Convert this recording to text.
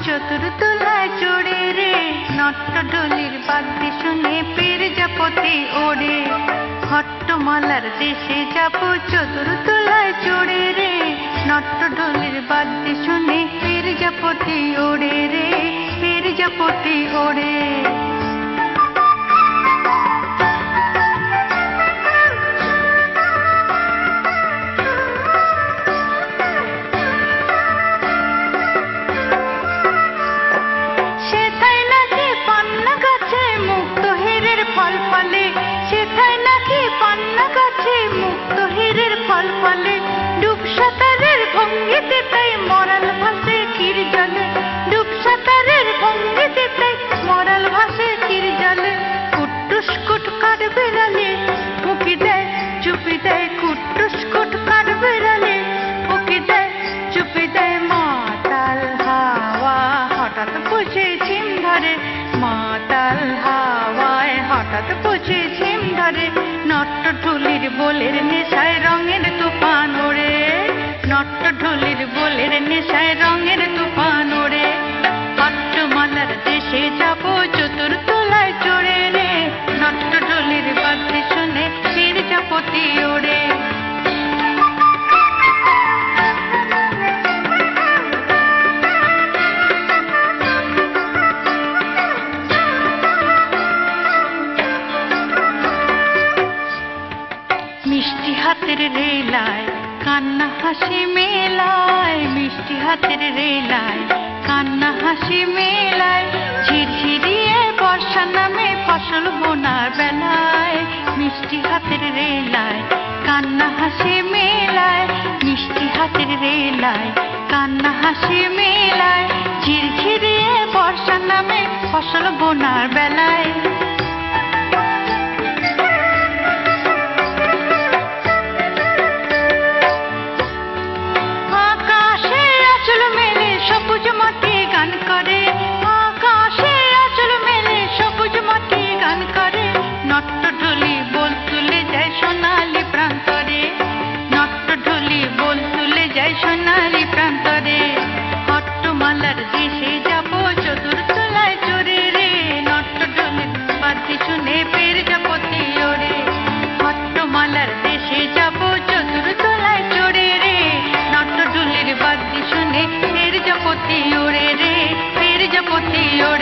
চতুরতলায় চড়ে রে, নট্টঢোলের বাদ্যে শুনে পেরজাপতি ওড়ে। হট্টমালার দেশে যাব চতুরতলায় চড়ে রে, নট্টঢোলের বাদ্যে শুনে পেরজাপতি ওড়ে রে, পেরজাপতি ওড়ে। ডুবসাঁতারের ভঙ্গিতে তাই মরাল ভাসে ক্ষীর জলে, ডুবসাঁতারের ভঙ্গিতে তাই মরাল ভাসে ক্ষীর জলে। কুট্টুস কুট কাঠ বেড়ালে উকি দেয় চুপি দেয়, কুট্টুস কুট কাঠ বেড়ালে উকি দেয় চুপি দেয়। মাতাল হাওয়া হঠাৎ বুঝে ঝিম ধরে, মাতাল হাওয়ায় হঠাৎ বুঝে ঝিম ধরে। নট্টঢোলের বোলের নেশায় রঙের তুফান ওড়ে, নট্টঢোলের বোলের নেশায় রঙের তুফান ওড়ে। হট্টমালার দেশে যাব চতুরতলায় চড়ে রে, নট্টঢোলের বাদ্যে শুনে পেরজাপতি ওড়ে। মিষ্টি হাতের রেলায় কান্না হাসি মেলায়, মিষ্টি হাতের রেলায় কান্না হাসি মেলায়। ঝিরঝিরিয়ে বর্ষা নামে ফসল বোনার বেলায়, মিষ্টি হাতের রেলায় কান্না হাসি মেলায়, মিষ্টি হাতের রেলায় কান্না হাসি মেলায়। ঝিরঝিরিয়ে বর্ষা নামে ফসল বোনার বেলায়। সবুজ মাটি গান করে, আকাশে আঁচল মেলে সবুজ মাটি গান করে। নট্টঢোলি বোল তুলে যায় সোনালি প্রান্তরে, নট্টঢোলি বোল তুলে যায় সোনালি প্রান্তরে। হট্টমালার দেশে যাব চতুরতলায় চড়ে রে, নট্টঢোলের বাদ্যে শুনে পেরজাপতি ওড়ে। হট্টমালার দেশে যাব চতুরতলায় চড়ে রে, নট্টঢোলের বাদ্যে শুনে পেরজাপতি ওড়ে রে, পেরজাপতি ওড়ে।